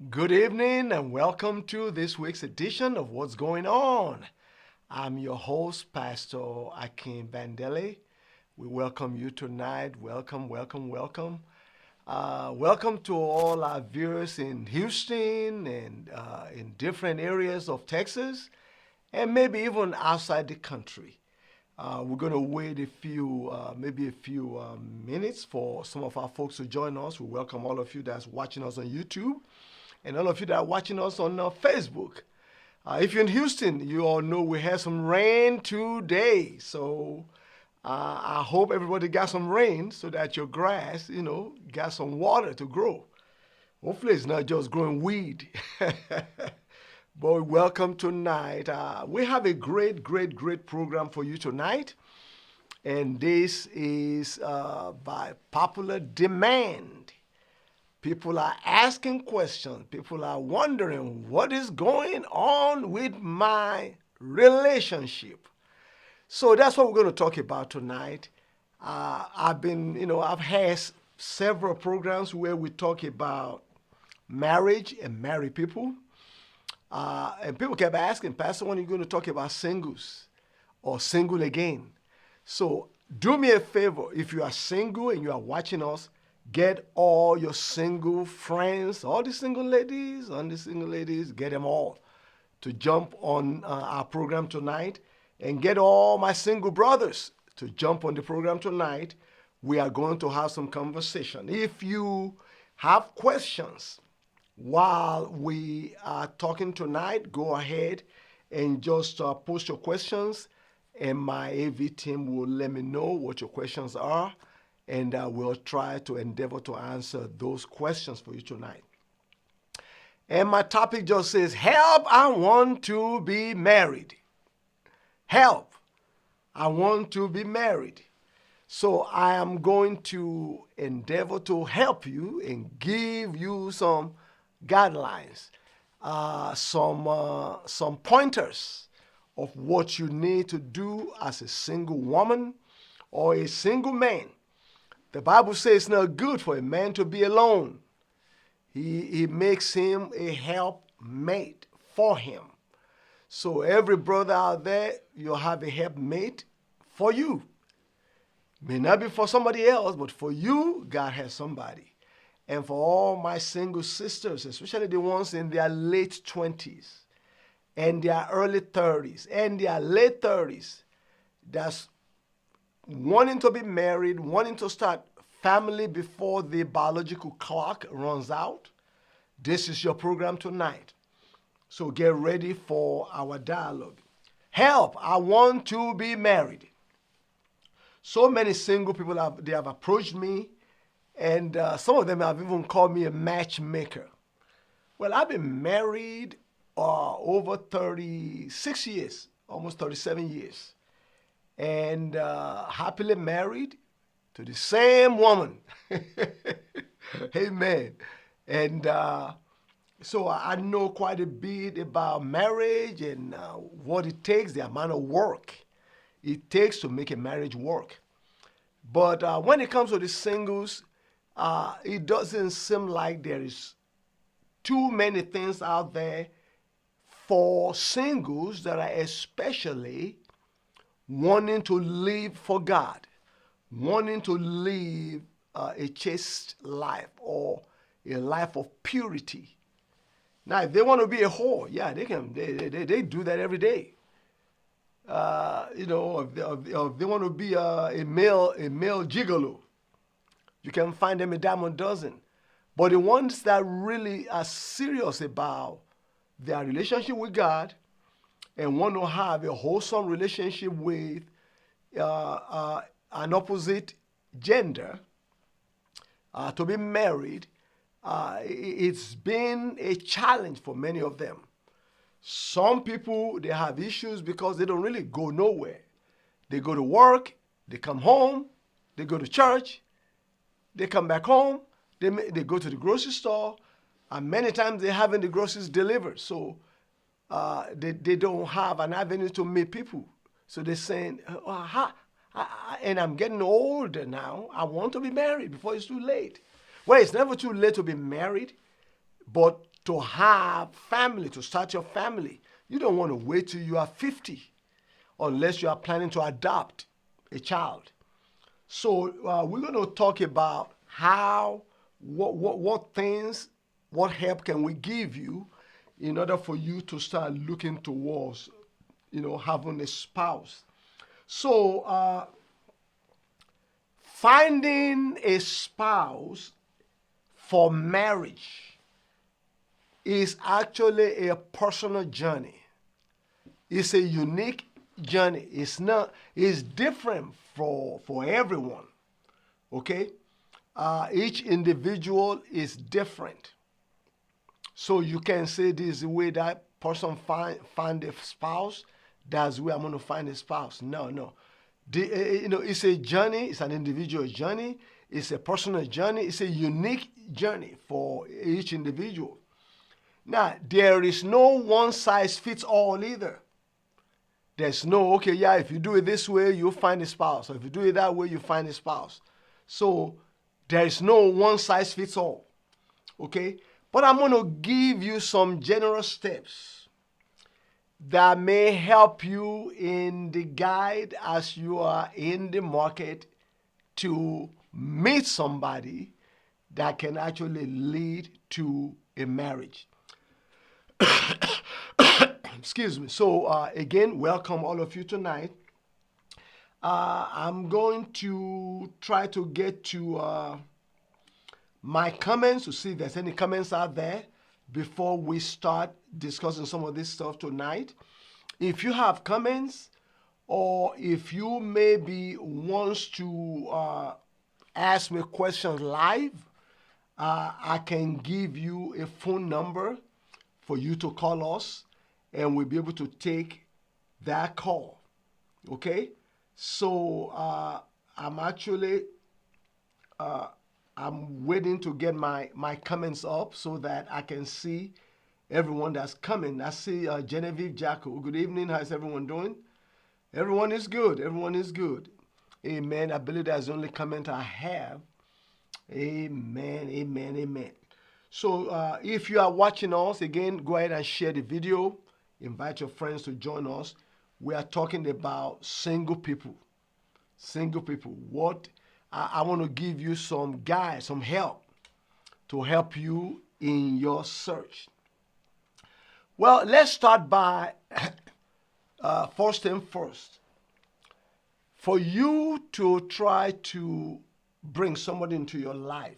Good evening and welcome to this week's edition of What's Going On. I'm your host, Pastor Akin Bandele. We welcome you tonight. Welcome. Welcome to all our viewers in Houston and in different areas of Texas and maybe even outside the country. We're going to wait maybe a few minutes for some of our folks to join us. We welcome all of you that's watching us on YouTube and all of you that are watching us on Facebook. If you're in Houston, you all know we had some rain today. So I hope everybody got some rain so that your grass, got some water to grow. Hopefully it's not just growing weed. But welcome tonight. We have a great program for you tonight. And this is by popular demand. People are asking questions. People are wondering what is going on with my relationship. So that's what we're going to talk about tonight. I've had several programs where we talk about marriage and married people. And people kept asking, Pastor, when are you going to talk about singles or single again? So do me a favor. If you are single and you are watching us, get all your single friends, all the single ladies, get them all to jump on our program tonight, and get all my single brothers to jump on the program tonight. We are going to have some conversation. If you have questions while we are talking tonight, go ahead and just post your questions, and my AV team will let me know what your questions are, and we'll try to endeavor to answer those questions for you tonight. And my topic just says, help, I want to be married. Help, I want to be married. So I am going to endeavor to help you and give you some guidelines, some pointers of what you need to do as a single woman or a single man. The Bible says it's not good for a man to be alone. He makes him a helpmate for him. So every brother out there, you'll have a helpmate for you. May not be for somebody else, but for you, God has somebody. And for all my single sisters, especially the ones in their late 20s and their early 30s and their late 30s, that's wanting to be married, wanting to start family before the biological clock runs out, this is your program tonight. So get ready for our dialogue. Help, I want to be married. So many single people have approached me, and some of them have even called me a matchmaker. Well, I've been married over 36 years, almost 37 years. And happily married to the same woman. Amen. And so I know quite a bit about marriage and what it takes, the amount of work it takes to make a marriage work. But when it comes to the singles, it doesn't seem like there is too many things out there for singles that are especially wanting to live for God, wanting to live a chaste life or a life of purity. Now, if they want to be a whore, yeah, they can. They do that every day. If they want to be a male gigolo, you can find them a dime a dozen. But the ones that really are serious about their relationship with God and want to have a wholesome relationship with an opposite gender, to be married, it's been a challenge for many of them. Some people, they have issues because they don't really go nowhere. They go to work, they come home, they go to church, they come back home, they go to the grocery store, and many times they're having the groceries delivered. So they don't have an avenue to meet people. So they're saying, and I'm getting older now. I want to be married before it's too late. Well, it's never too late to be married, but to have family, to start your family. You don't want to wait till you are 50 unless you are planning to adopt a child. So we're going to talk about how, what things, what help can we give you in order for you to start looking towards, having a spouse. So finding a spouse for marriage is actually a personal journey. It's a unique journey. It's different for everyone. Okay? Each individual is different. So you can say this is the way that person find a spouse, that's the way I'm going to find a spouse. No. It's a journey, it's an individual journey, it's a personal journey, it's a unique journey for each individual. Now, there is no one size fits all either. There's no, okay, yeah, if you do it this way, you'll find a spouse. Or if you do it that way, you find a spouse. So there is no one size fits all. Okay? But I'm going to give you some general steps that may help you in the guide as you are in the market to meet somebody that can actually lead to a marriage. Excuse me. So again, welcome all of you tonight. I'm going to try to get to my comments to see if there's any comments out there before we start discussing some of this stuff tonight. If you have comments, or if you maybe wants to ask me questions live, I can give you a phone number for you to call us, and we'll be able to take that call. Okay? So I'm actually I'm waiting to get my comments up so that I can see everyone that's coming. I see Genevieve Jacko. Good evening. How's everyone doing? Everyone is good. Everyone is good. Amen. I believe that's the only comment I have. Amen. Amen. Amen. So if you are watching us, again, go ahead and share the video. Invite your friends to join us. We are talking about single people. Single people. What I want to give you some guides, some help to help you in your search. Well, let's start by first thing first. For you to try to bring somebody into your life,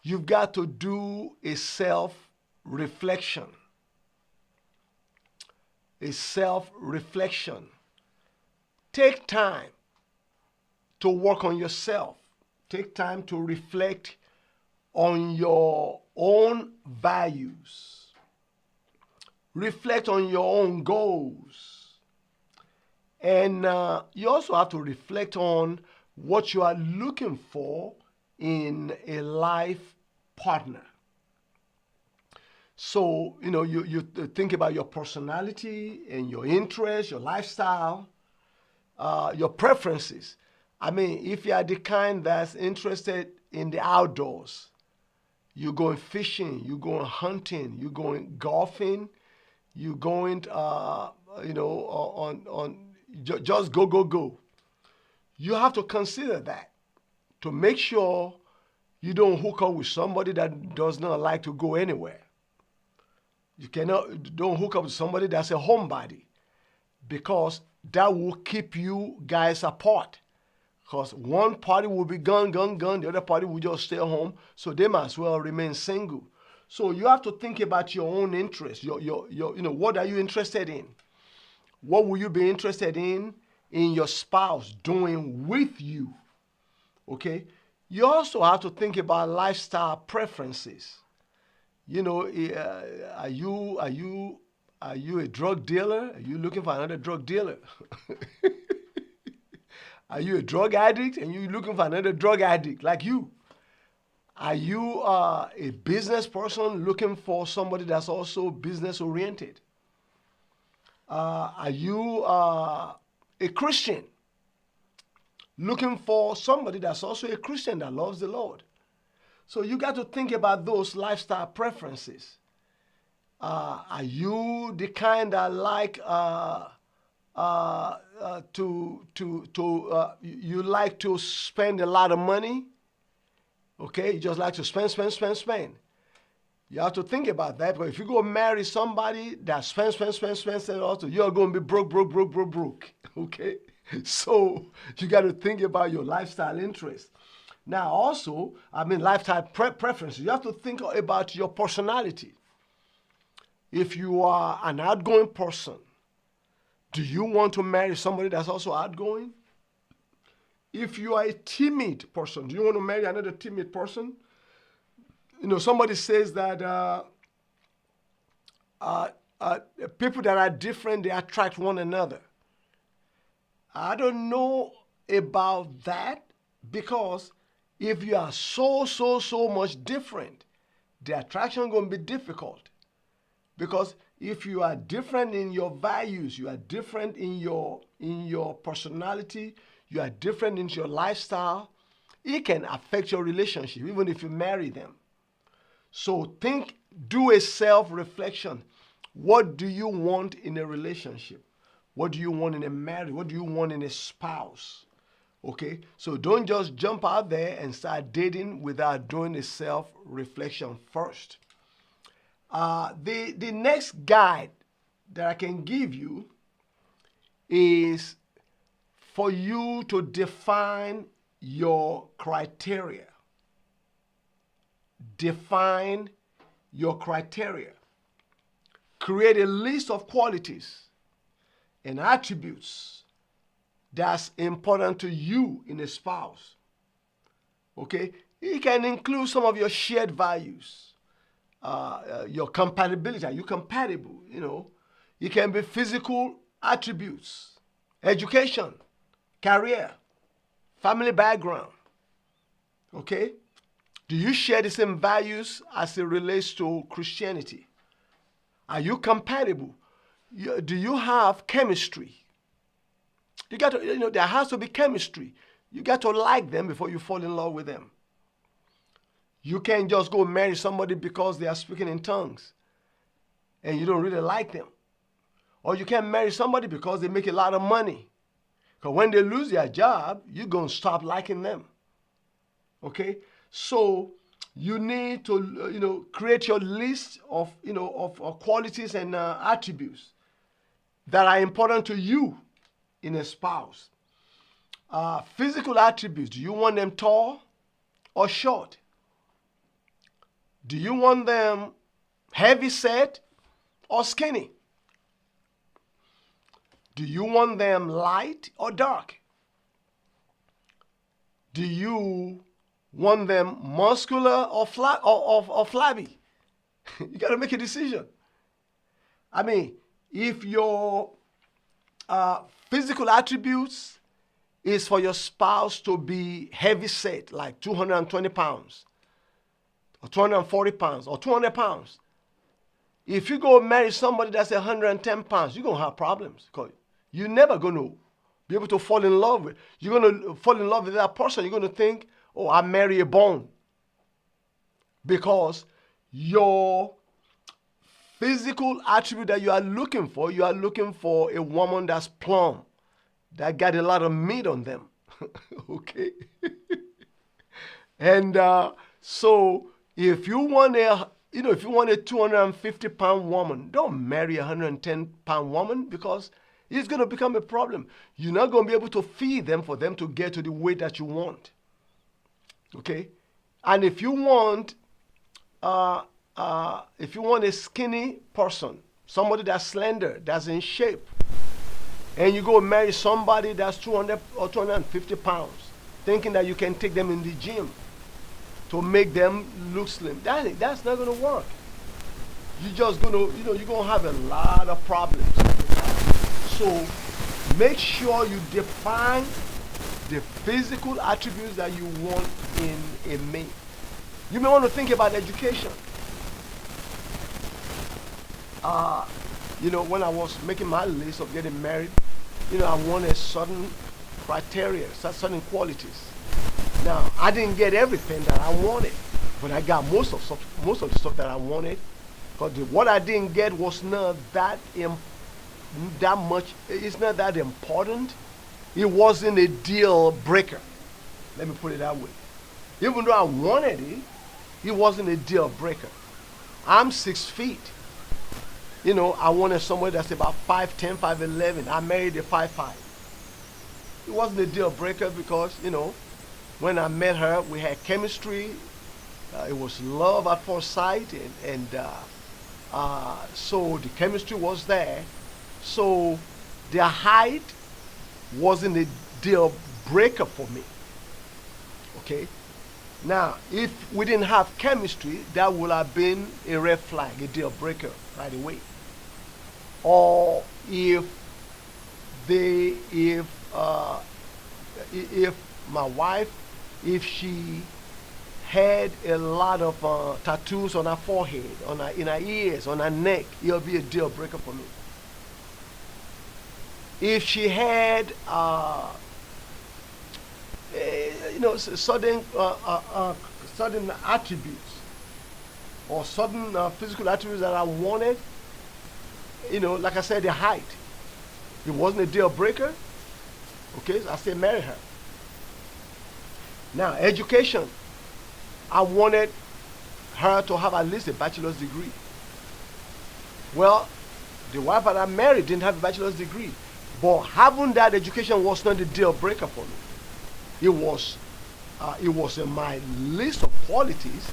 you've got to do a self-reflection. A self-reflection. Take time to work on yourself. Take time to reflect on your own values. Reflect on your own goals. And you also have to reflect on what you are looking for in a life partner. So, you think about your personality and your interests, your lifestyle, your preferences. I mean, if you are the kind that's interested in the outdoors, you're going fishing, you're going hunting, you're going golfing, you're going, just go. You have to consider that to make sure you don't hook up with somebody that does not like to go anywhere. Don't hook up with somebody that's a homebody, because that will keep you guys apart. Because one party will be gone, the other party will just stay home, so they might as well remain single. So you have to think about your own interests. What are you interested in? What will you be interested in your spouse doing with you? Okay? You also have to think about lifestyle preferences. Are you a drug dealer? Are you looking for another drug dealer? Are you a drug addict and you're looking for another drug addict like you? Are you a business person looking for somebody that's also business oriented? Are you a Christian looking for somebody that's also a Christian that loves the Lord? So you got to think about those lifestyle preferences. Are you the kind that like you like to spend a lot of money? Okay, you just like to spend, spend, spend, spend. You have to think about that, because if you go marry somebody that spends, spends, spends, spends, spends, also you're going to be broke, broke, broke, broke, broke. Okay, so you got to think about your lifestyle interests. Now, also, lifestyle preferences. You have to think about your personality. If you are an outgoing person, do you want to marry somebody that's also outgoing? If you are a timid person, do you want to marry another timid person? Somebody says that people that are different, they attract one another. I don't know about that, because if you are so much different, the attraction is going to be difficult. Because if you are different in your values, you are different in your personality, you are different in your lifestyle, it can affect your relationship, even if you marry them. So do a self-reflection. What do you want in a relationship? What do you want in a marriage? What do you want in a spouse? Okay, so don't just jump out there and start dating without doing a self-reflection first. The next guide that I can give you is for you to define your criteria. Define your criteria. Create a list of qualities and attributes that's important to you in a spouse. Okay? It can include some of your shared values, your compatibility. Are you compatible? It can be physical attributes, education, career, family background. Okay? Do you share the same values as it relates to Christianity? Are you compatible? Do you have chemistry? You got to, there has to be chemistry. You got to like them before you fall in love with them. You can't just go marry somebody because they are speaking in tongues and you don't really like them. Or you can't marry somebody because they make a lot of money. Because when they lose their job, you're going to stop liking them. Okay? So you need to, create your list of, of qualities and attributes that are important to you in a spouse. Physical attributes. Do you want them tall or short? Do you want them heavy set or skinny? Do you want them light or dark? Do you want them muscular or flabby? You got to make a decision. If your physical attributes is for your spouse to be heavy set, like 220 pounds, or 240 pounds, or 200 pounds, if you go marry somebody that's 110 pounds, you're going to have problems, because you're never going to be able to fall in love with. You're going to fall in love with that person. You're going to think, oh, I marry a bone. Because your physical attribute that you are looking for a woman that's plump, that got a lot of meat on them. Okay? And so if you want a 250-pound woman, don't marry a 110-pound woman, because it's going to become a problem. You're not going to be able to feed them for them to get to the weight that you want. Okay? And if you want a skinny person, somebody that's slender, that's in shape, and you go marry somebody that's 200 or 250 pounds, thinking that you can take them in the gym to make them look slim, that's not going to work. You're just going to, you're going to have a lot of problems. So make sure you define the physical attributes that you want in a mate. You may want to think about education. When I was making my list of getting married, I wanted certain criteria, certain qualities. Now, I didn't get everything that I wanted, But I got most of the stuff that I wanted. Because what I didn't get was not that much. It's not that important. It wasn't a deal breaker. Let me put it that way. Even though I wanted it, it wasn't a deal breaker. I'm 6 feet. I wanted somewhere that's about 5'10", 5'11". I married a 5'5". It wasn't a deal breaker because, when I met her, we had chemistry. It was love at first sight, so the chemistry was there. So the height wasn't a deal breaker for me. Okay? Now, if we didn't have chemistry, that would have been a red flag, a deal breaker right away. Or if my wife, if she had a lot of tattoos on her forehead, in her ears, on her neck, it'll be a deal breaker for me. If she had sudden attributes or sudden physical attributes that I wanted, like I said, the height, it wasn't a deal breaker. Okay, so I said marry her. Now, education, I wanted her to have at least a bachelor's degree. Well, the wife that I married didn't have a bachelor's degree, but having that education was not a deal breaker for me. It was in my list of qualities,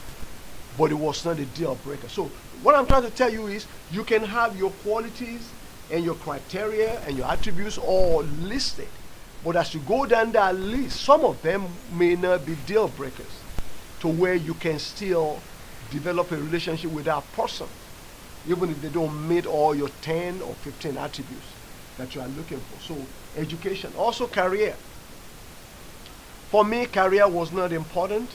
but it was not a deal breaker. So what I'm trying to tell you is you can have your qualities and your criteria and your attributes all listed, but as you go down that list, some of them may not be deal breakers to where you can still develop a relationship with that person, even if they don't meet all your 10 or 15 attributes that you are looking for. So education, also career. For me, career was not important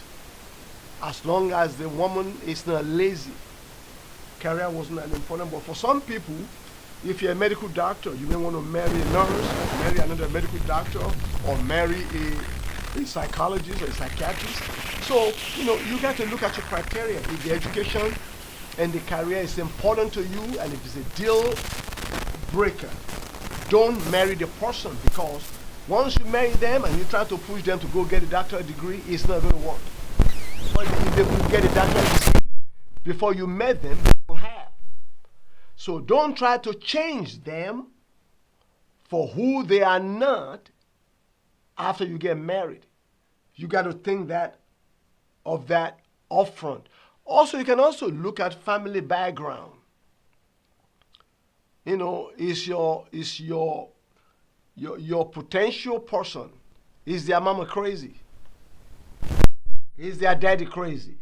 as long as the woman is not lazy. Career was not important, but for some people, if you're a medical doctor, you may want to marry a nurse, or marry another medical doctor, or marry a psychologist or a psychiatrist. So, you got to look at your criteria. If the education and the career is important to you, and if it's a deal breaker, don't marry the person, because once you marry them and you try to push them to go get a doctorate degree, it's not going to work. But if they could get a doctorate degree before you met them, they will have. So don't try to change them for who they are not after you get married. You got to think of that upfront. Also, you can also look at family background. Is your potential person, is their mama crazy? Is their daddy crazy?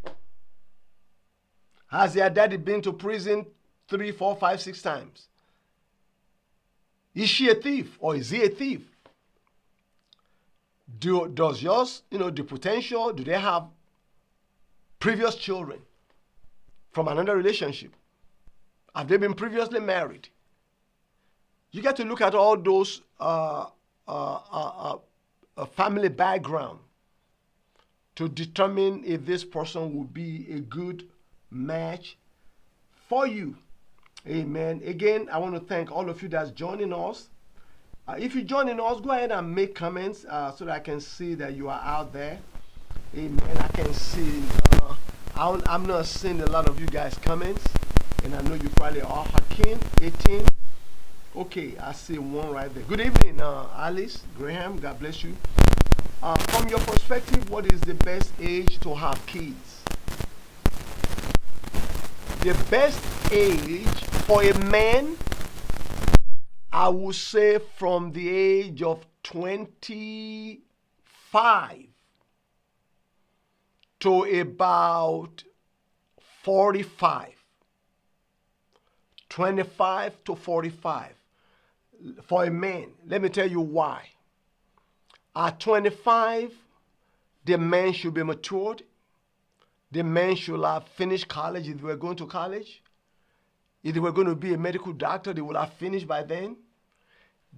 Has their daddy been to prison 3, 4, 5, 6 times? Is she a thief or is he a thief? Does yours, the potential, do they have previous children from another relationship? Have they been previously married? You got to look at all those family background to determine if this person will be a good match for you. Amen. Again, I want to thank all of you that's joining us. If you're joining us, go ahead and make comments so that I can see that you are out there. Amen. I can see, I'm not seeing a lot of you guys comments, and I know you probably are. Akin, 18. Okay, I see one right there. Good evening, Alice Graham. God bless you. From your perspective, what is the best age to have kids? The best age for a man, I would say from the age of 25 to about 45. 25 to 45 for a man. Let me tell you why. At 25, the man should be matured. The man should have finished college if they were going to college. If they were going to be a medical doctor, they would have finished by then.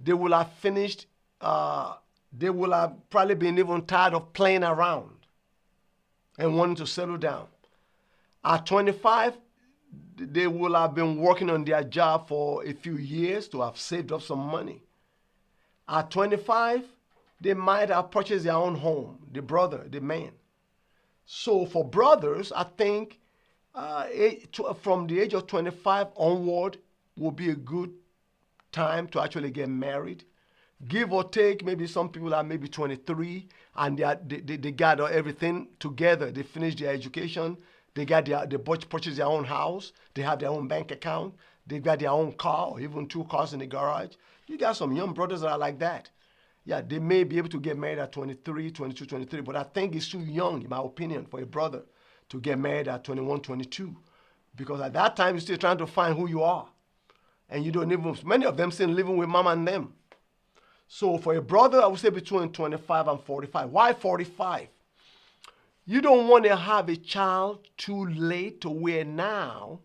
They will have finished, they will have probably been even tired of playing around and wanting to settle down. At 25, they will have been working on their job for a few years to have saved up some money. At 25, they might have purchased their own home, the brother, the man. So for brothers, I think from the age of 25 onward will be a good time to actually get married. Give or take, maybe some people are maybe 23 and they got everything together. They finished their education. They purchased their own house. They have their own bank account. They got their own car or even 2 cars in the garage. You got some young brothers that are like that. Yeah, they may be able to get married at 23, 22, 23, but I think it's too young, in my opinion, for a brother to get married at 21, 22. Because at that time, you're still trying to find who you are. And you don't even, many of them still living with mom and them. So for a brother, I would say between 25 and 45. Why 45? You don't want to have a child too late to where now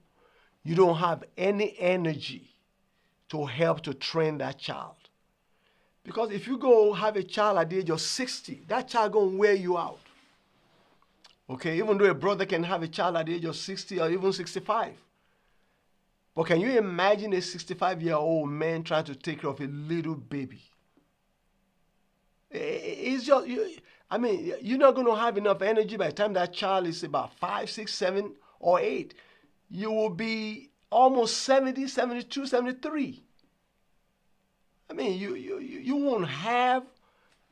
you don't have any energy to help to train that child. Because if you go have a child at the age of 60, that child going to wear you out. Okay, even though a brother can have a child at the age of 60 or even 65. But can you imagine a 65-year-old man trying to take care of a little baby? It's just, you're not going to have enough energy by the time that child is about 5, 6, 7, or 8. You will be almost 70, 72, 73. You won't have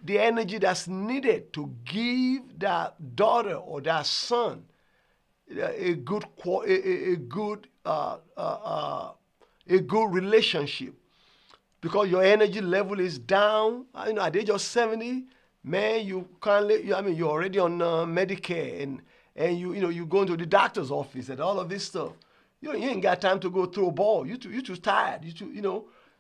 the energy that's needed to give that daughter or that son a good relationship, because your energy level is down. At the age of 70, man, you can't. You're already on Medicare, and you go into the doctor's office and all of this stuff. You ain't got time to go throw a ball. You too tired.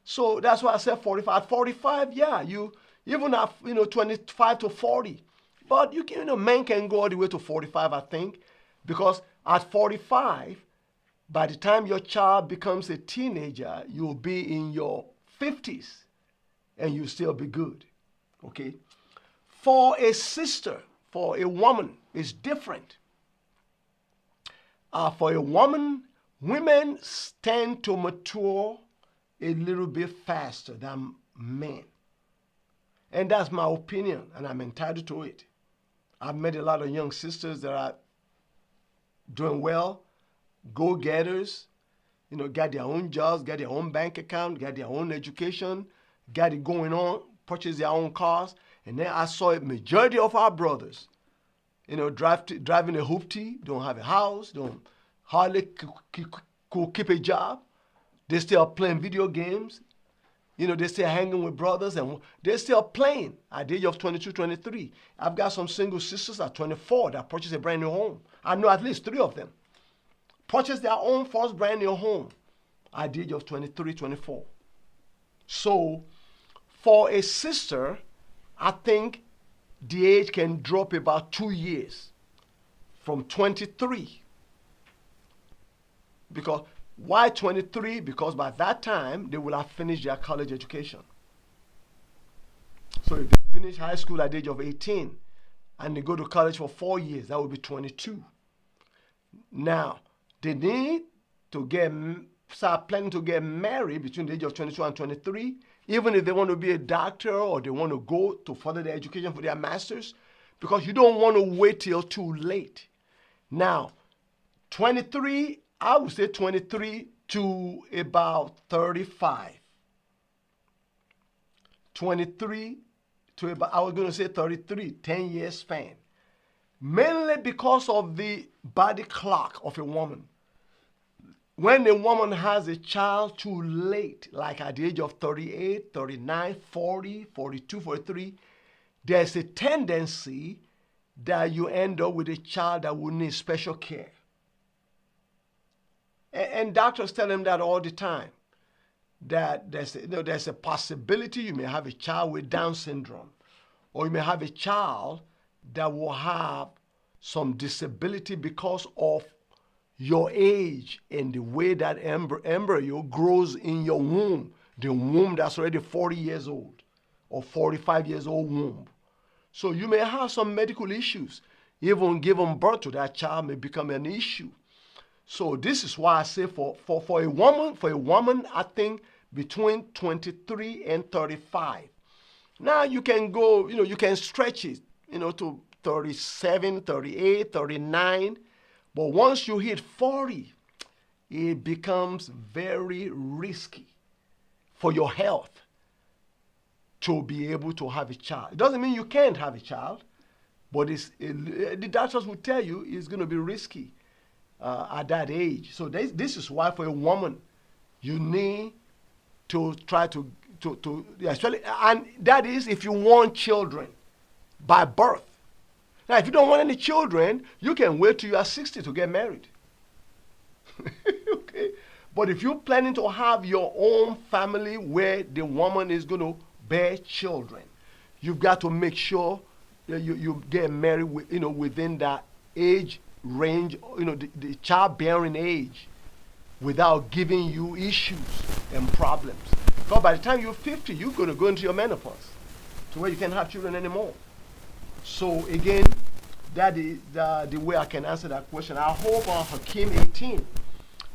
So that's why I said 45. At 45, yeah, you even have 25 to 40, but men can go all the way to 45, I think, because at 45, by the time your child becomes a teenager, you'll be in your 50s, and you'll still be good. Okay. For a sister, for a woman, it's different. For a woman, women tend to mature a little bit faster than men. And that's my opinion, and I'm entitled to it. I've met a lot of young sisters that are doing well, go-getters, got their own jobs, got their own bank account, got their own education, got it going on, purchase their own cars. And then I saw a majority of our brothers, driving a hoopty, don't have a house, don't hardly could keep a job. They still playing video games. They still hanging with brothers, and they're still playing at the age of 22, 23. I've got some single sisters at 24 that purchased a brand new home. I know at least 3 of them purchased their own first brand new home at the age of 23, 24. So for a sister, I think the age can drop about 2 years from 23. Because why 23? Because by that time, they will have finished their college education. So if they finish high school at the age of 18 and they go to college for 4 years, that would be 22. Now, they need to start planning to get married between the age of 22 and 23, even if they want to be a doctor or they want to go to further their education for their masters, because you don't want to wait till too late. Now, 23, I would say 23 to about 35. 23 to about, I was going to say 33, 10-year span. Mainly because of the body clock of a woman. When a woman has a child too late, like at the age of 38, 39, 40, 42, 43, there's a tendency that you end up with a child that will need special care. And doctors tell them that all the time, that there's a possibility you may have a child with Down syndrome, or you may have a child that will have some disability because of your age and the way that embryo grows in your womb, the womb that's already 40 years old or 45 years old womb. So you may have some medical issues. Even giving birth to that child may become an issue. So this is why I say for a woman, I think between 23 and 35. Now you can go, you can stretch it, to 37, 38, 39. But once you hit 40, it becomes very risky for your health to be able to have a child. It doesn't mean you can't have a child, but the doctors will tell you it's going to be risky at that age. So this is why for a woman, you need to try to especially, and that is if you want children by birth. Now, if you don't want any children, you can wait till you are 60 to get married. Okay, but if you're planning to have your own family where the woman is going to bear children, you've got to make sure that you get married within that age range, the childbearing age, without giving you issues and problems. Because by the time you're 50, you're going to go into your menopause to where you can't have children anymore. So again, that is the way I can answer that question. I hope Hakim 18,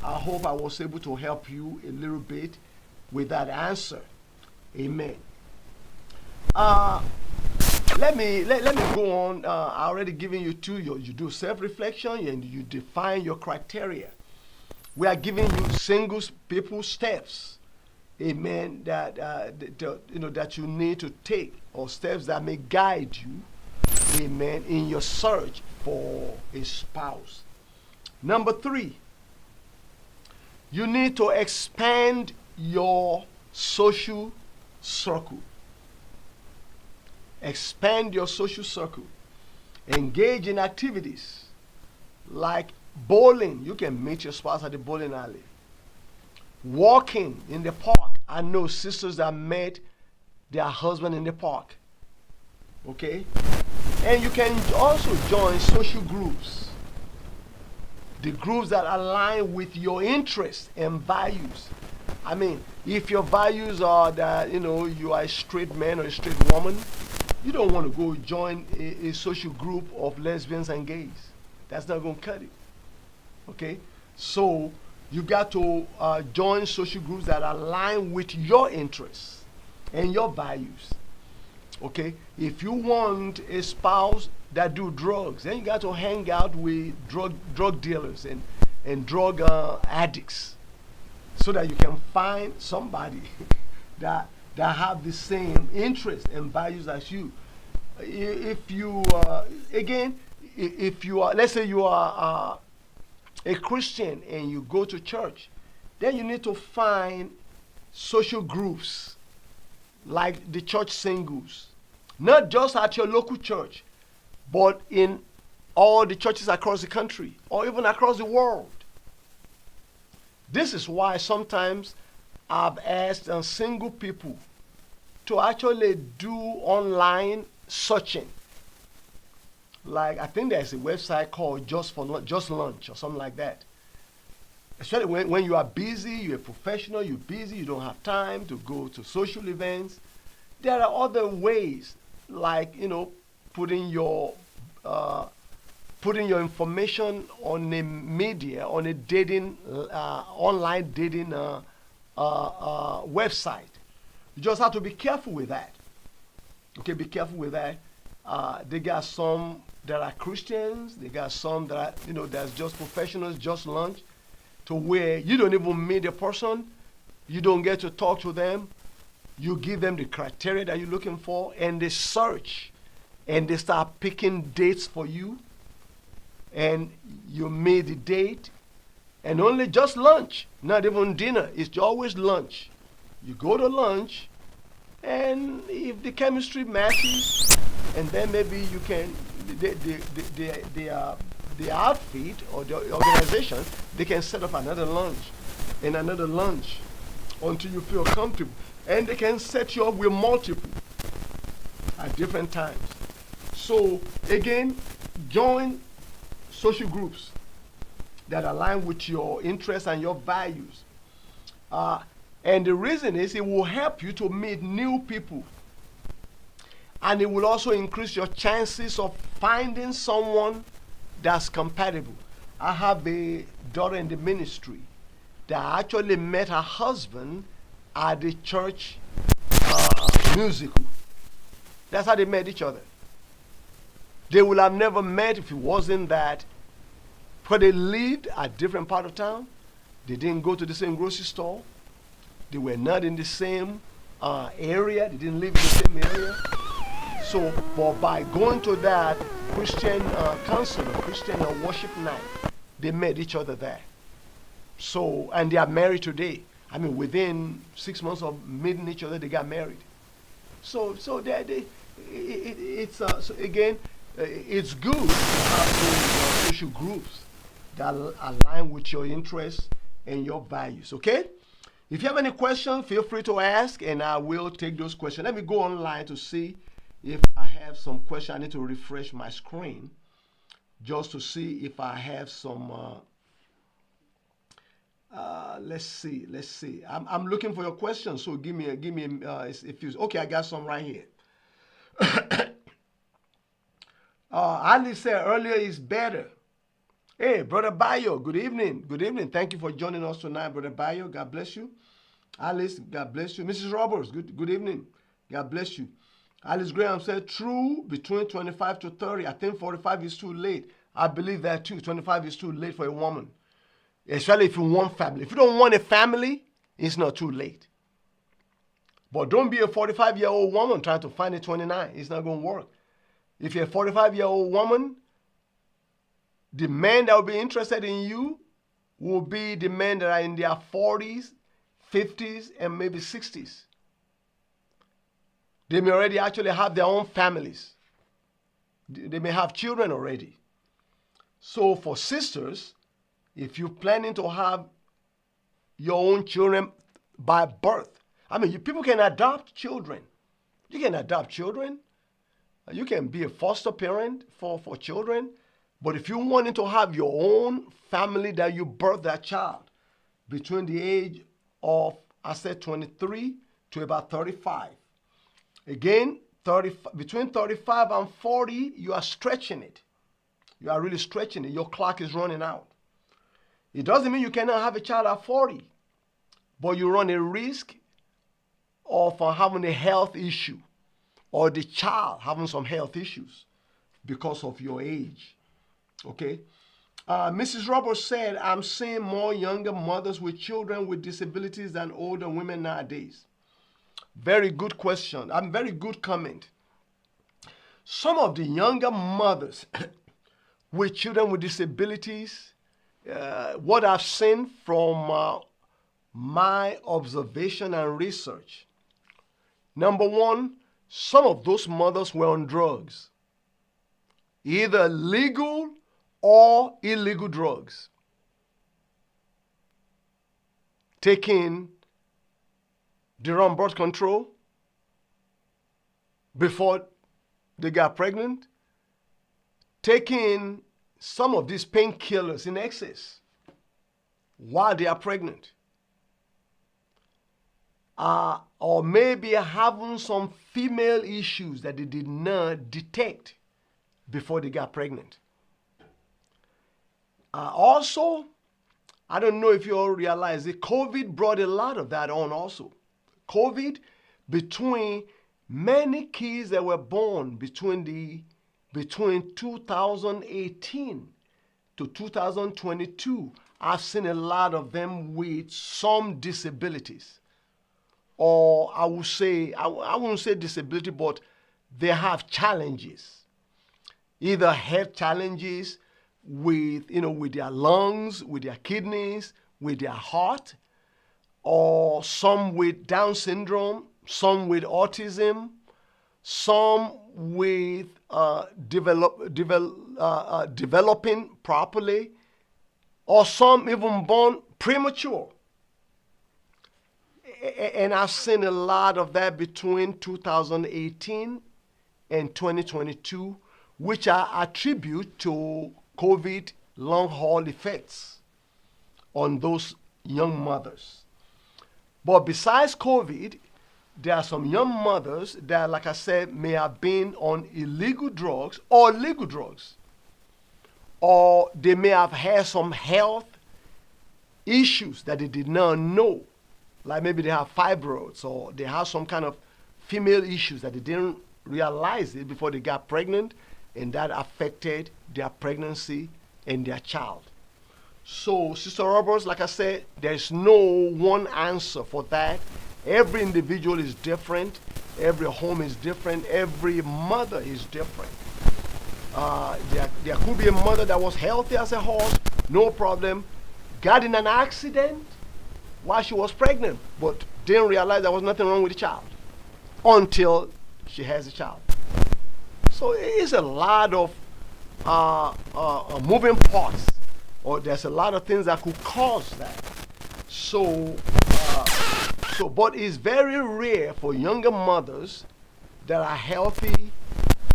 I hope I was able to help you a little bit with that answer. Amen. Let me go on. I already given you two. You do self-reflection and you define your criteria. We are giving you single people steps. Amen. That you need to take, or steps that may guide you. Amen. In your search for a spouse. Number 3, you need to expand your social circle. Expand your social circle. Engage in activities like bowling. You can meet your spouse at the bowling alley. Walking in the park. I know sisters that met their husband in the park. Okay? And you can also join social groups. The groups that align with your interests and values. I mean, if your values are that, you are a straight man or a straight woman, you don't want to go join a social group of lesbians and gays. That's not going to cut it. Okay? So you got to join social groups that align with your interests and your values. Okay? If you want a spouse that do drugs, then you got to hang out with drug dealers and drug addicts, so that you can find somebody that have the same interests and values as you. If you if you are, let's say you are a Christian and you go to church, then you need to find social groups like the church singles, not just at your local church, but in all the churches across the country or even across the world. This is why sometimes I've asked single people to actually do online searching. Like, I think there's a website called Just Lunch or something like that. Especially when you are busy, you're a professional, you're busy, you don't have time to go to social events. There are other ways, like, putting your information on a media, on a dating, online dating website. You just have to be careful with that. Okay, be careful with that. They got some that are Christians. They got some that are, that's just professionals, just lunch, to where you don't even meet a person. You don't get to talk to them. You give them the criteria that you're looking for, and they search, and they start picking dates for you. And you made the date, and only just lunch, not even dinner. It's always lunch. You go to lunch, and if the chemistry matches, and then maybe you can, the outfit or the organization, they can set up another lunch and another lunch until you feel comfortable. And they can set you up with multiple at different times. So again, join social groups that align with your interests and your values. And the reason is it will help you to meet new people. And it will also increase your chances of finding someone that's compatible. I have a daughter in the ministry that actually met her husband at the church musical. That's how they met each other. They would have never met if it wasn't that, because they lived at different part of town. They didn't go to the same grocery store. They were not in the same area. They didn't live in the same area. So, but by going to that Christian council, Christian worship night, they met each other there. So, and they are married today. I mean, within 6 months of meeting each other, they got married. So so again, it's good to have those social groups that align with your interests and your values. Okay. If you have any questions, feel free to ask, and I will take those questions. Let me go online to see if I have some questions. I need to refresh my screen just to see if I have some. Let's see. I'm looking for your questions. So give me if you okay. I got some right here. Ali said earlier is better. Hey, Brother Bayo, good evening. Good evening. Thank you for joining us tonight, Brother Bayo. God bless you. Alice, God bless you. Mrs. Roberts, good evening. God bless you. Alice Graham said, true, between 25 to 30. I think 45 is too late. I believe that too. 25 is too late for a woman, especially if you want family. If you don't want a family, it's not too late. But don't be a 45-year-old woman trying to find a 29. It's not going to work. If you're a 45-year-old woman, the men that will be interested in you will be the men that are in their 40s, 50s, and maybe 60s. They may already actually have their own families. They may have children already. So for sisters, if you're planning to have your own children by birth, I mean, people can adopt children. You can adopt children. You can be a foster parent for children. But if you wanted to have your own family that you birth that child between the age of, I said 23 to about 35. Again, between 35 and 40, you are stretching it. You are really stretching it. Your clock is running out. It doesn't mean you cannot have a child at 40, but you run a risk of having a health issue or the child having some health issues because of your age. Okay. Mrs. Roberts said, I'm seeing more younger mothers with children with disabilities than older women nowadays. Very good question. Very good comment. Some of the younger mothers with children with disabilities, what I've seen from my observation and research, number one, some of those mothers were on drugs, either legal or illegal drugs, taking the wrong birth control before they got pregnant, taking some of these painkillers in excess while they are pregnant, or maybe having some female issues that they did not detect before they got pregnant. Also, I don't know if you all realize that COVID brought a lot of that on also. COVID, between many kids that were born between 2018 to 2022, I've seen a lot of them with some disabilities. Or I would say, I wouldn't say disability, but they have challenges. Either health challenges with their lungs, with their kidneys, with their heart, or some with Down syndrome, some with autism, some with developing properly, or some even born premature. And I've seen a lot of that between 2018 and 2022, which I attribute to COVID long-haul effects on those young mothers. But besides COVID, there are some young mothers that, like I said, may have been on illegal drugs or legal drugs, or they may have had some health issues that they did not know. Like maybe they have fibroids or they have some kind of female issues that they didn't realize it before they got pregnant, and that affected their pregnancy and their child. So, Sister Roberts, like I said, there's no one answer for that. Every individual is different. Every home is different. Every mother is different. There could be a mother that was healthy as a horse, no problem, got in an accident while she was pregnant, but didn't realize there was nothing wrong with the child until she has a child. So it is a lot of moving parts, or there's a lot of things that could cause that. So, but it's very rare for younger mothers that are healthy,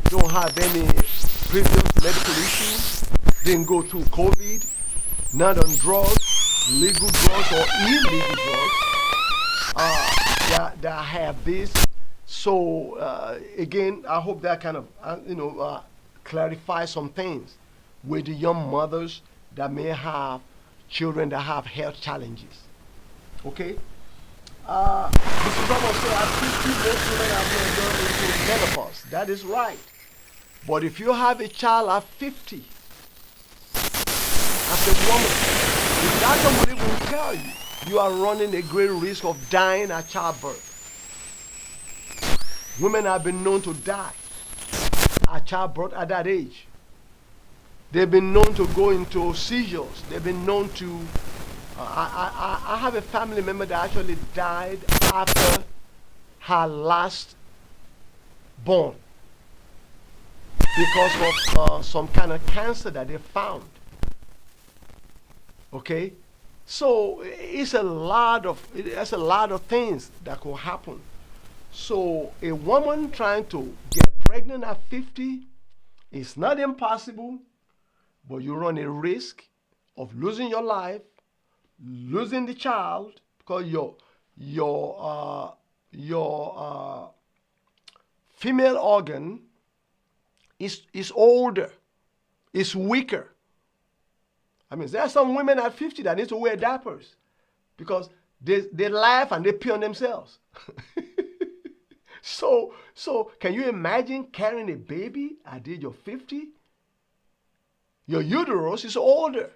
don't have any previous medical issues, didn't go through COVID, not on drugs, legal drugs or illegal drugs, that have this. So again, I hope that kind of clarify some things with the young mothers that may have children that have health challenges. Okay. Mr. Ramos said, I think most women have been going into menopause. That is right. But if you have a child at 50, as a woman, the doctor will even tell you you are running a great risk of dying at childbirth. Women have been known to die at childbirth at that age. They've been known to go into seizures. They've been known to... I have a family member that actually died after her last born because of some kind of cancer that they found. Okay? So there's a lot of things that could happen. So a woman trying to get pregnant at 50 is not impossible, but you run a risk of losing your life, losing the child, because your female organ is older, is weaker. I mean, there are some women at 50 that need to wear diapers because they laugh and they pee on themselves. So can you imagine carrying a baby at the age of 50? Your uterus is older.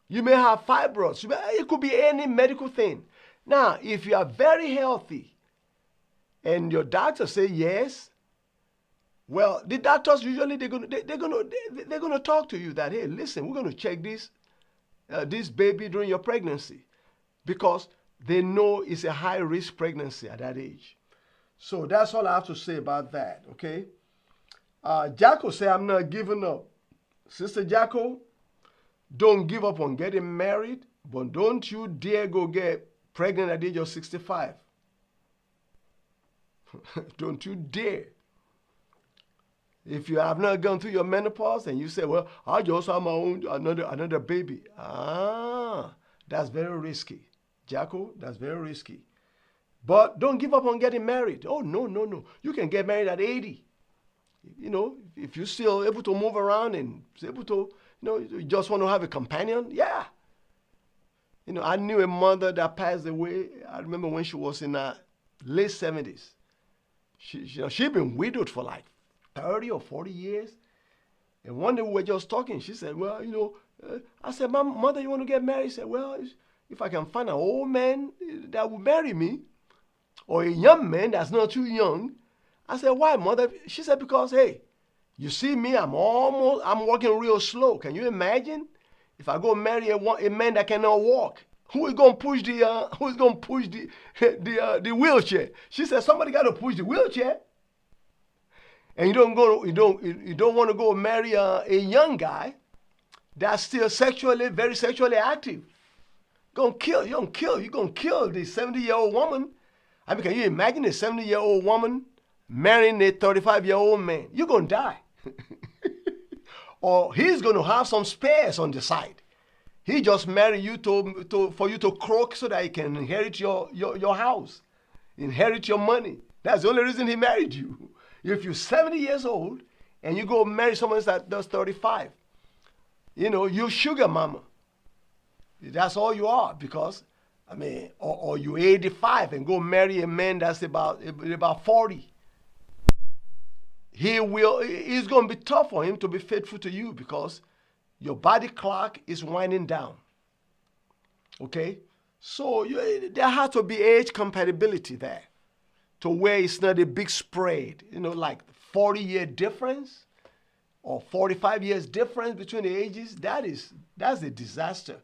You may have fibroids. It could be any medical thing. Now, if you are very healthy and your doctor say yes, well, the doctors usually they're gonna talk to you that, hey, listen, we're gonna check this baby during your pregnancy, because they know it's a high risk pregnancy at that age. So that's all I have to say about that. Okay. Jacko say I'm not giving up. Sister Jacko, don't give up on getting married, but don't you dare go get pregnant at the age of 65. Don't you dare. If you have not gone through your menopause and you say, well, I just have my own another baby. That's very risky. Jacko, that's very risky. But don't give up on getting married. Oh, no. You can get married at 80. You know, if you're still able to move around and able to, you just want to have a companion, yeah. I knew a mother that passed away. I remember when she was in her late 70s. She'd been widowed for like 30 or 40 years. And one day we were just talking. She said, well, I said, mother, you want to get married? She said, well, if I can find an old man that will marry me, or a young man that's not too young. I said, why, mother? She said, because, hey, you see me, I'm walking real slow. Can you imagine if I go marry a man that cannot walk? Who is going to push the wheelchair? She said, somebody got to push the wheelchair. And you don't want to go marry a young guy that's still very sexually active. You're going to kill the 70-year-old woman. I mean, can you imagine a 70-year-old woman marrying a 35-year-old man? You're going to die. Or he's going to have some spares on the side. He just married you for you to croak so that he can inherit your house, inherit your money. That's the only reason he married you. If you're 70 years old and you go marry someone that's 35, you sugar mama. That's all you are, because, or you 85 and go marry a man that's about 40. It's going to be tough for him to be faithful to you, because your body clock is winding down. Okay? So there has to be age compatibility there, to where it's not a big spread, like 40-year difference or 45 years difference between the ages. That's a disaster.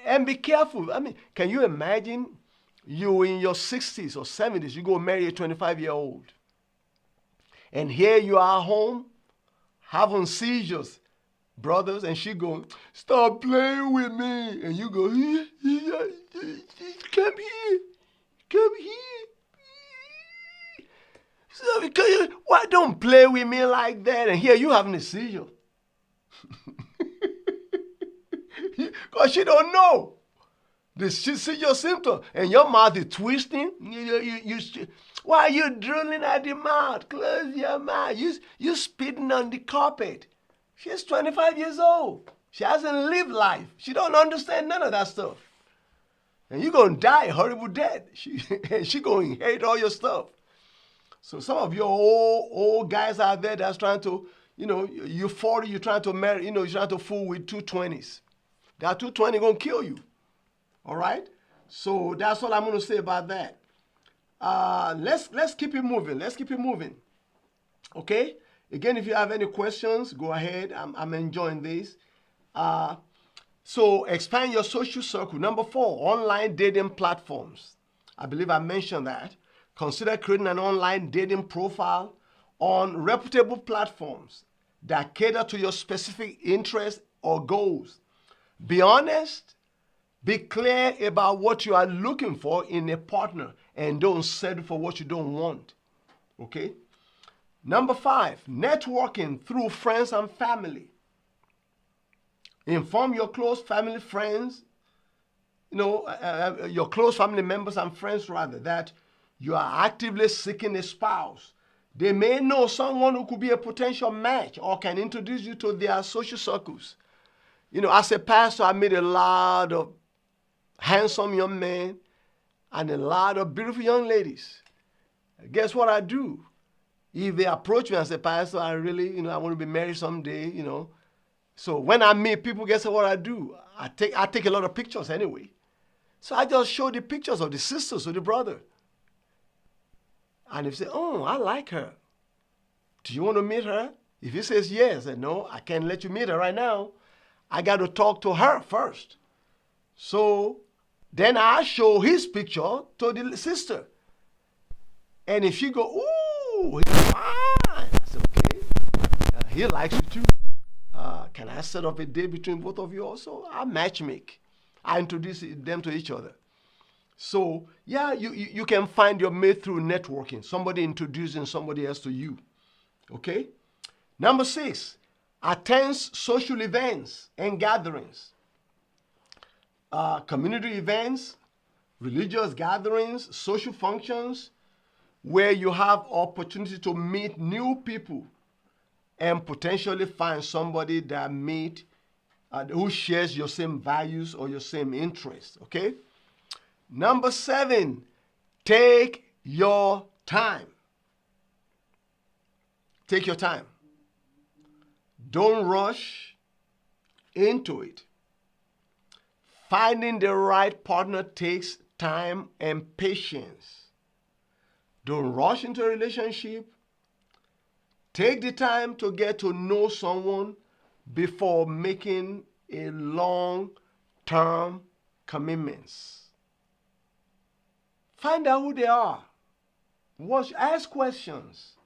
And be careful. Can you imagine you in your 60s or 70s, you go marry a 25-year-old, and here you are home having seizures, brothers, and she going, "Stop playing with me," and you go, "Come here, come here." So, why don't play with me like that? And here you having a seizure. Because she don't know. She see your symptom, and your mouth is twisting. Why are you drooling at the mouth? Close your mouth. You spitting on the carpet. She's 25 years old. She hasn't lived life. She don't understand none of that stuff. And you're going to die a horrible death. She going to inherit all your stuff. So some of your old guys out there that's trying to, you're 40, you're trying to marry, you're trying to fool with 220s. That 220 going to kill you. All right? So that's all I'm going to say about that. Let's keep it moving. Let's keep it moving. Okay? Again, if you have any questions, go ahead. I'm enjoying this. So expand your social circle. Number 4, online dating platforms. I believe I mentioned that. Consider creating an online dating profile on reputable platforms that cater to your specific interests or goals. Be honest. Be clear about what you are looking for in a partner, and don't settle for what you don't want. Okay? Number 5, networking through friends and family. Inform your close family friends, your close family members and friends, rather, that you are actively seeking a spouse. They may know someone who could be a potential match or can introduce you to their social circles. As a pastor, I meet a lot of handsome young men and a lot of beautiful young ladies. Guess what I do? If they approach me and say, "Pastor, I really, I want to be married someday, So when I meet people, guess what I do? I take a lot of pictures anyway. So I just show the pictures of the sisters or the brother. And if they say, "Oh, I like her. Do you want to meet her?" If he says yes, then no, I can't let you meet her right now. I got to talk to her first. So then I show his picture to the sister. And if she go, "Ooh, he's fine," I say, "Okay, he likes you too. Can I set up a date between both of you also?" I matchmake. I introduce them to each other. So yeah, you can find your mate through networking. Somebody introducing somebody else to you. Okay? Number 6, attend social events and gatherings. Community events, religious gatherings, social functions, where you have opportunity to meet new people and potentially find somebody that who shares your same values or your same interests. Okay? Number 7, take your time. Take your time. Don't rush into it. Finding the right partner takes time and patience. Don't rush into a relationship. Take the time to get to know someone before making a long-term commitments. Find out who they are. Ask questions.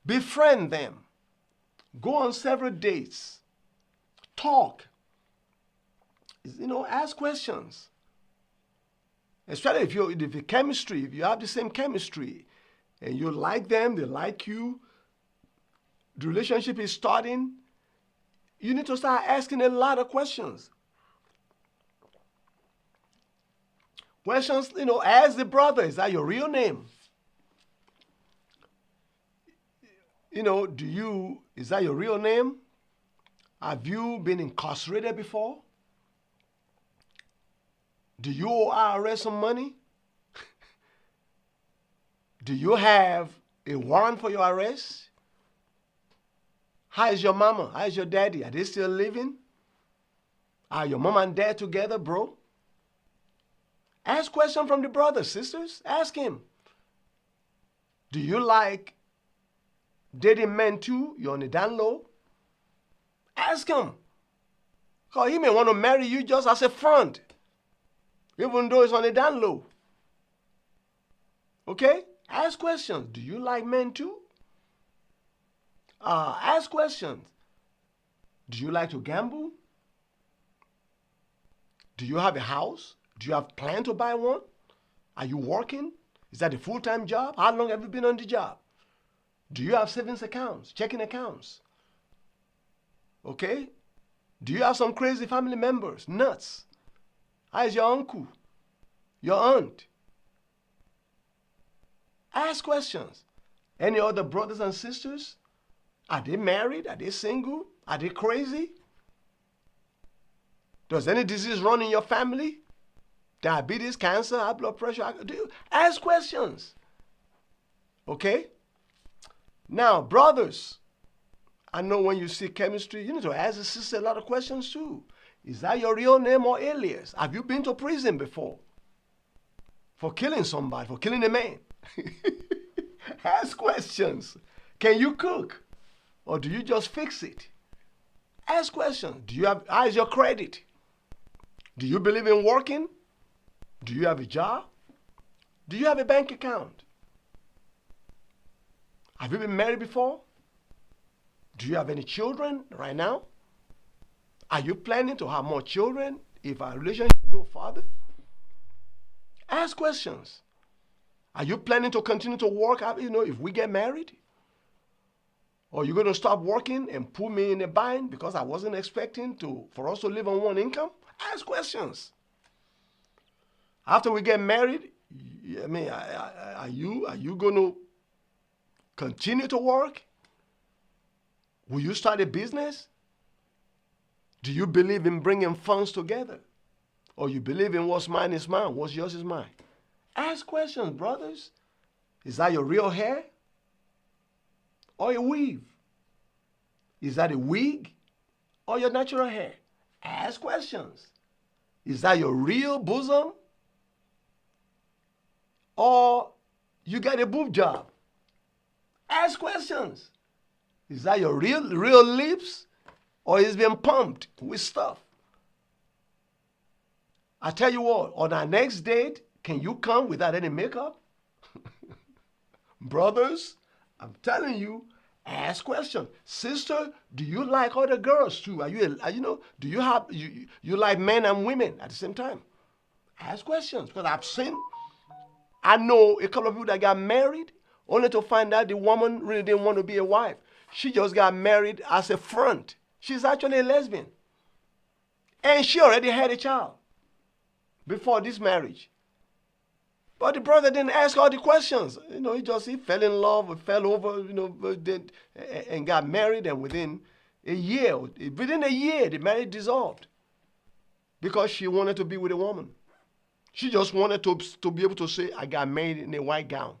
Befriend them. Go on several dates. Talk. Ask questions. Especially if you have the same chemistry, and you like them, they like you, the relationship is starting, you need to start asking a lot of questions. Questions, ask the brother, "Is that your real name? Is that your real name? Have you been incarcerated before? Do you owe IRS some money? Do you have a warrant for your arrest? How is your mama? How is your daddy? Are they still living? Are your mom and dad together, bro? Ask questions from the brothers, sisters. Ask him. Do you like dating men too? You're on the down low? Ask him. Because he may want to marry you just as a friend, even though it's on the down low. Okay? Ask questions. Do you like men too? Ask questions. Do you like to gamble? Do you have a house? Do you have plan to buy one? Are you working? Is that a full-time job? How long have you been on the job? Do you have savings accounts, checking accounts? Okay? Do you have some crazy family members? Nuts. How is your uncle? Your aunt? Ask questions. Any other brothers and sisters? Are they married? Are they single? Are they crazy? Does any disease run in your family? Diabetes, cancer, high blood pressure? Ask questions. Okay? Now, brothers, I know when you see chemistry, you need to ask the sister a lot of questions too. Is that your real name or alias? Have you been to prison before? For killing somebody, for killing a man? Ask questions. Can you cook? Or do you just fix it? Ask questions. How is your credit? Do you believe in working? Do you have a job? Do you have a bank account? Have you been married before? Do you have any children right now? Are you planning to have more children if our relationship go further? Ask questions. Are you planning to continue to work, if we get married? Or you're going to stop working and put me in a bind because I wasn't expecting for us to live on one income? Ask questions. After we get married, are you going to continue to work? Will you start a business? Do you believe in bringing funds together? Or you believe in what's mine is mine, what's yours is mine? Ask questions, brothers. Is that your real hair? Or a weave? Is that a wig? Or your natural hair? Ask questions. Is that your real bosom? Or you got a boob job? Ask questions. Is that your real lips? Or it's been pumped with stuff? I tell you what, on our next date, can you come without any makeup? Brothers, I'm telling you, ask questions. Sister, do you like other girls too? Do you like men and women at the same time? Ask questions, because I know a couple of people that got married only to find out the woman really didn't want to be a wife. She just got married as a front. She's actually a lesbian. And she already had a child before this marriage. But the brother didn't ask all the questions. He fell in love, fell over, and got married. And within a year, the marriage dissolved because she wanted to be with a woman. She just wanted to be able to say, I got married in a white gown.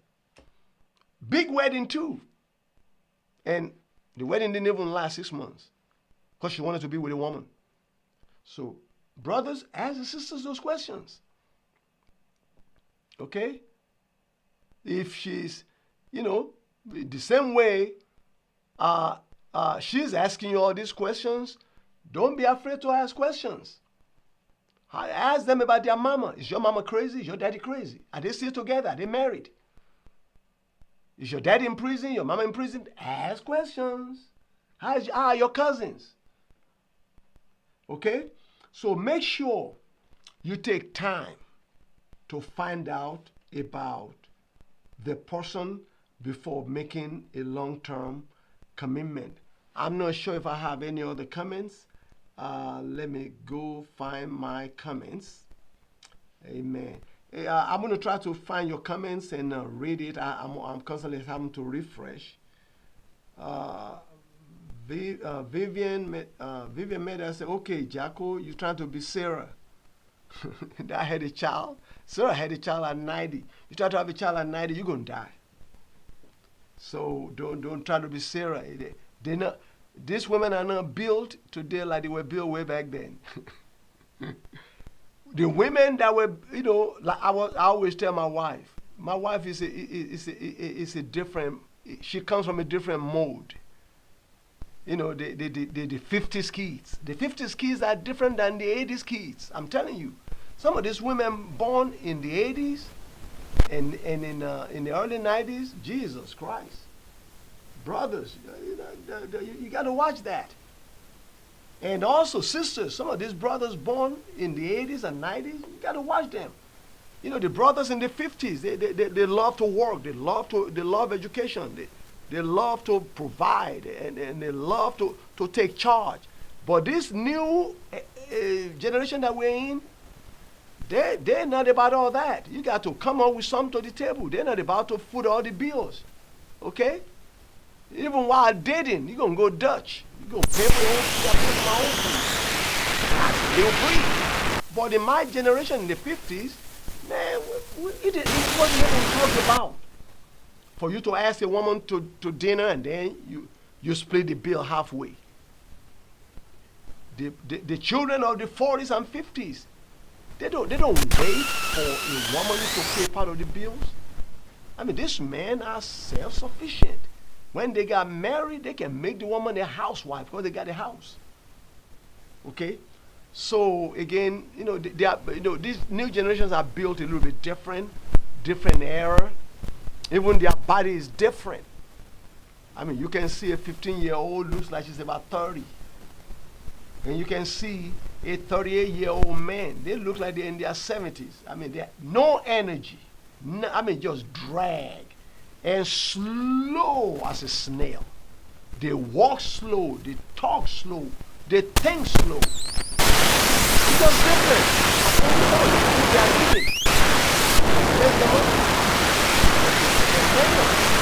Big wedding too. And the wedding didn't even last 6 months because she wanted to be with a woman. So, brothers, ask the sisters those questions. Okay? If she's, the same way she's asking you all these questions, don't be afraid to ask questions. Ask them about their mama. Is your mama crazy? Is your daddy crazy? Are they still together? Are they married? Is your daddy in prison? Your mama in prison? Ask questions. How are your cousins? Okay? So make sure you take time to find out about the person before making a long-term commitment. I'm not sure if I have any other comments. Let me go find my comments. Amen. I'm going to try to find your comments and read it. I'm constantly having to refresh. Vivian made her say, okay, Jacko, you're trying to be Sarah. That had a child. Sarah had a child at 90. You try to have a child at 90, you're going to die. So don't try to be Sarah. They not, these women are not built today like they were built way back then. The women that were, like I always tell my wife is a different, she comes from a different mode. The 50s kids. The 50s kids are different than the 80s kids. I'm telling you. Some of these women born in the 80s and in the early 90s, Jesus Christ. Brothers, you got to watch that. And also sisters, some of these brothers born in the 80s and 90s, you got to watch them. The brothers in the 50s, they love to work, they love education, they love to provide, and they love to take charge. But this new generation that we're in, they're not about all that. You got to come up with something to the table. They're not about to foot all the bills. Okay? Even while dating, you're going to go Dutch. You're going to pay for your own food. I pay for my own food. They'll free. But in my generation, in the 50s, man, it wasn't even talked about. For you to ask a woman to dinner and then you split the bill halfway. The children of the 40s and 50s, they don't wait for a woman to pay part of the bills. I mean, these men are self-sufficient. When they got married, they can make the woman a housewife because they got a house. Okay? So again, these new generations are built a little bit different era. Even their body is different. I mean, you can see a 15-year-old looks like she's about 30. And you can see a 38-year-old man. They look like they're in their 70s. I mean, they have no energy. Just drag. And slow as a snail. They walk slow. They talk slow. They think slow. It's just different. They are living. There's the money.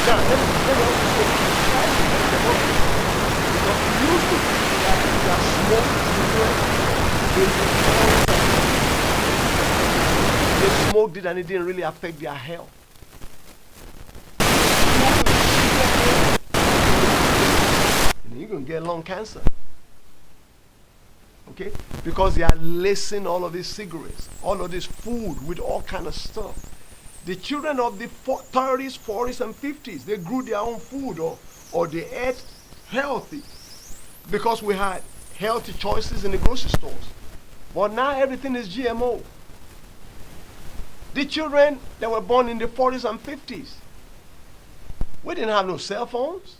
Now, let me also say, because we used to they smoked it and it didn't really affect their health. And you're going to get lung cancer. Okay? Because they are lacing all of these cigarettes, all of this food with all kind of stuff. The children of the 30s, 40s, and 50s, they grew their own food or they ate healthy because we had healthy choices in the grocery stores. But now everything is GMO. The children that were born in the 40s and 50s, we didn't have no cell phones.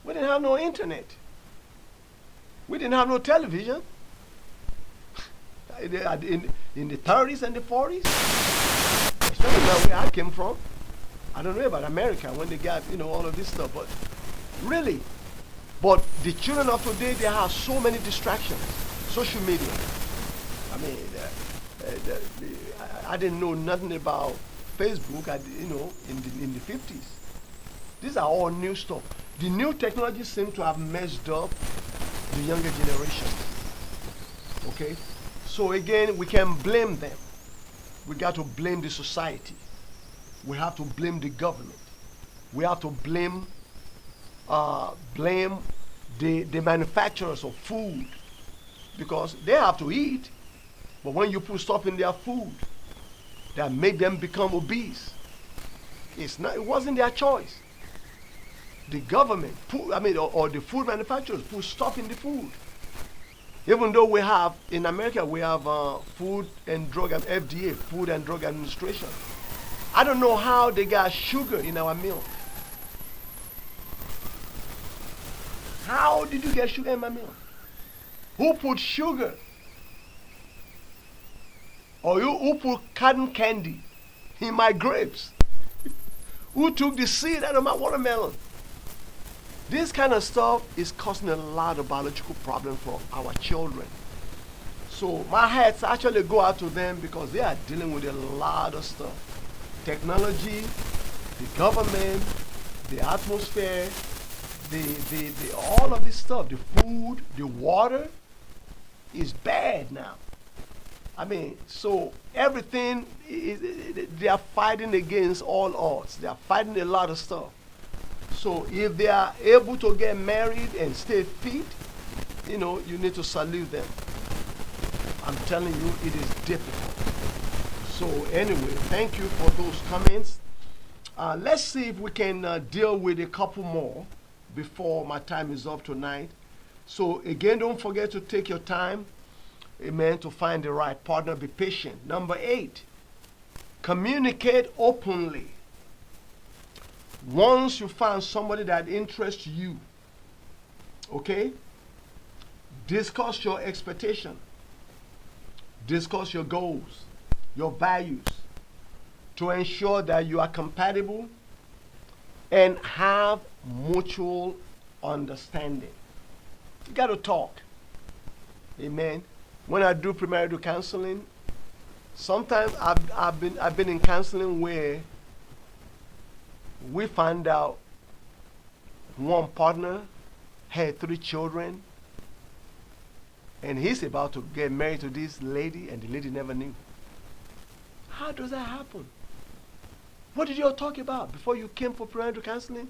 We didn't have no internet. We didn't have no television. In the 30s and the 40s, especially where I came from. I don't know about America when they got, all of this stuff, but really. But the children of today, they have so many distractions. Social media. I mean, I didn't know nothing about Facebook, in the 50s. These are all new stuff. The new technology seems to have messed up the younger generation. Okay? So again, we can blame them. We got to blame the society. We have to blame the government. We have to blame the manufacturers of food because they have to eat. But when you put stuff in their food that make them become obese, it wasn't their choice. The government or the food manufacturers put stuff in the food. Even though we have, in America, we have Food and Drug and FDA, Food and Drug Administration. I don't know how they got sugar in our milk. How did you get sugar in my milk? Who put sugar? Or who put cotton candy in my grapes? Who took the seed out of my watermelon? This kind of stuff is causing a lot of biological problems for our children. So my hats actually go out to them because they are dealing with a lot of stuff. Technology, the government, the atmosphere, all of this stuff, the food, the water, is bad now. I mean, so everything they are fighting against all odds. They are fighting a lot of stuff. So if they are able to get married and stay fit, you need to salute them. I'm telling you, it is difficult. So anyway, thank you for those comments. Let's see if we can deal with a couple more before my time is up tonight. So again, don't forget to take your time, amen, to find the right partner. Be patient. Number 8, communicate openly. Once you find somebody that interests you, okay, discuss your expectation, discuss your goals, your values, to ensure that you are compatible and have mutual understanding. You got to talk. Amen. When I do premarital counseling, sometimes I've been in counseling where we find out one partner had 3 children and he's about to get married to this lady and the lady never knew. How does that happen? What did you all talk about before you came for premarital counseling?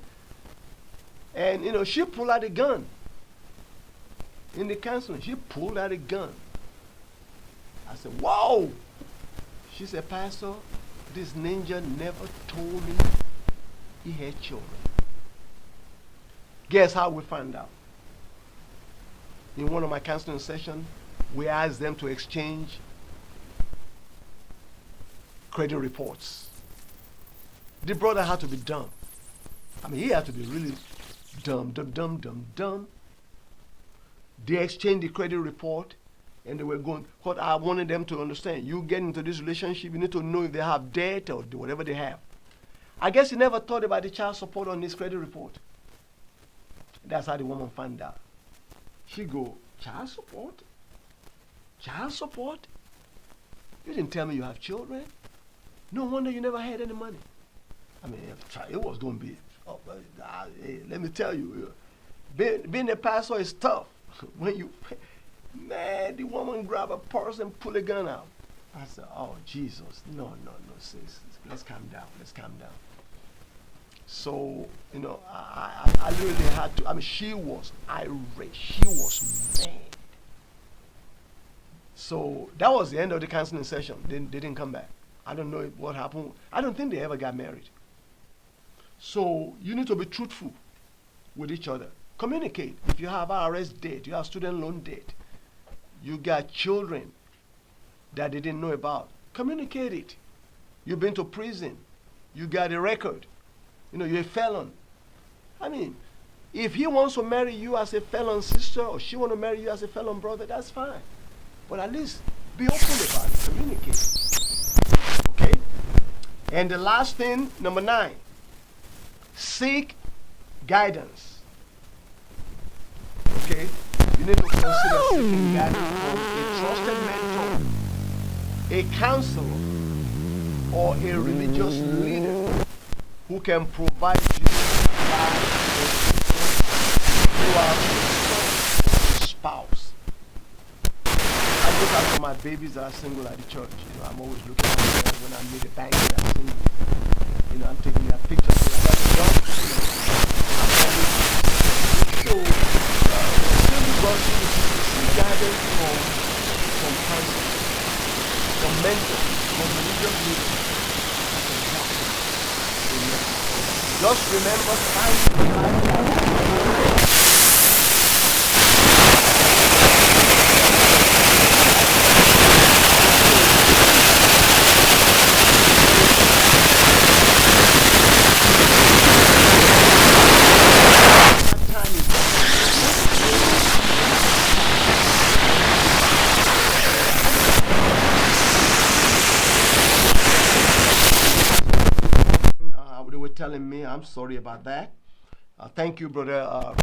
And she pulled out a gun. In the counseling, she pulled out a gun. I said, whoa! She said, Pastor, this ninja never told me he had children. Guess how we found out? In one of my counseling sessions, we asked them to exchange credit reports. The brother had to be dumb. I mean, he had to be really dumb. They exchanged the credit report and they were going. What I wanted them to understand, you get into this relationship, you need to know if they have debt or whatever they have. I guess he never thought about the child support on his credit report. That's how the woman found out. She go, child support? Child support? You didn't tell me you have children. No wonder you never had any money. I mean, it was going to be, let me tell you, being a pastor is tough. When you, man, the woman grab a purse and pull a gun out. I said, oh, Jesus, no, sis, let's calm down. So, I literally had to, I mean, she was irate. She was mad. So that was the end of the counseling session. They didn't come back. I don't know what happened. I don't think they ever got married. So you need to be truthful with each other. Communicate. If you have IRS debt, you have student loan debt, you got children that they didn't know about, communicate it. You've been to prison. You got a record. You're a felon. I mean, if he wants to marry you as a felon sister or she wants to marry you as a felon brother, that's fine. But at least be open about it. Communicate. Okay? And the last thing, number 9, seek guidance. Okay? You need to consider seeking guidance from a trusted mentor, a counselor, or a religious leader who can provide you guidance throughout your spouse. I look out for my babies that are single at the church. I'm always looking at them when I meet a banker that's single. I'm taking their pictures. So, seek guidance from counselors, from mentors, from religious leaders. Just remember, they were telling me, I'm sorry about that. Thank you, brother.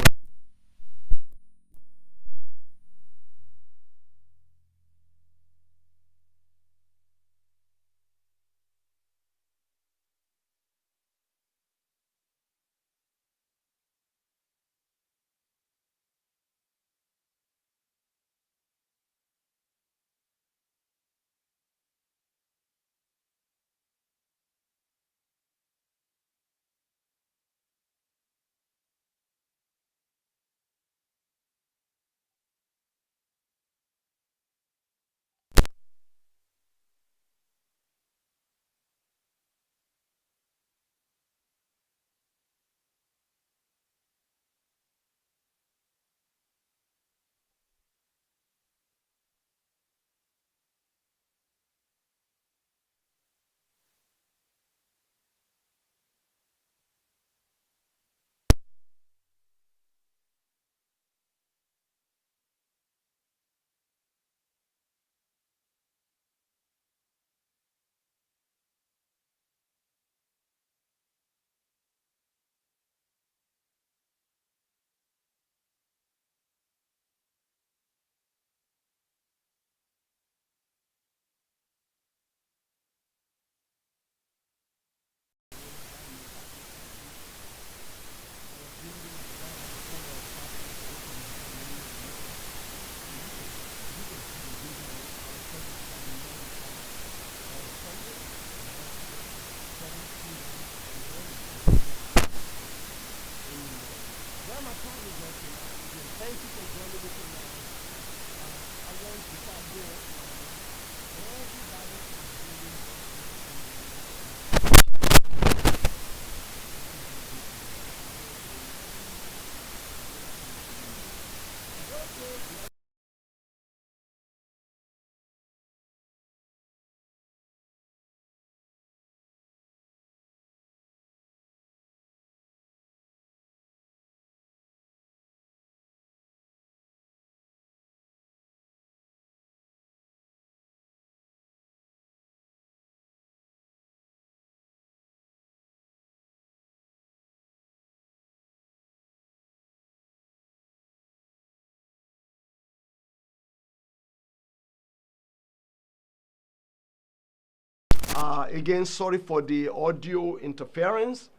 Again, sorry for the audio interference.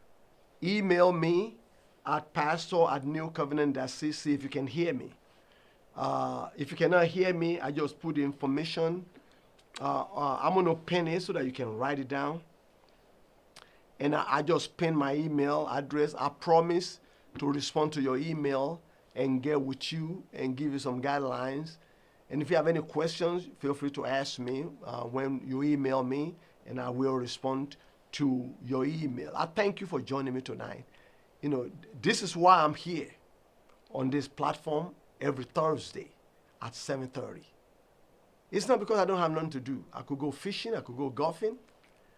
Email me at pastor@newcovenant.cc if you can hear me. If you cannot hear me, I just put the information. I'm going to pin it so that you can write it down. And I just pin my email address. I promise to respond to your email and get with you and give you some guidelines. And if you have any questions, feel free to ask me when you email me, and I will respond to your email. I thank you for joining me tonight. You know, this is why I'm here on this platform every Thursday at 7:30. It's not because I don't have nothing to do. I could go fishing, I could go golfing,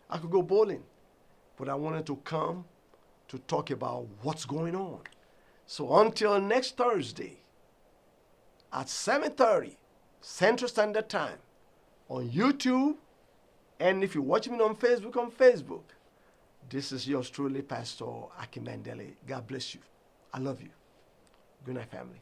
I could go bowling. But I wanted to come to talk about what's going on. So until next Thursday at 7:30 Central Standard Time on YouTube, and if you're watching me on Facebook, this is yours truly, Pastor Akin Bandele. God bless you. I love you. Good night, family.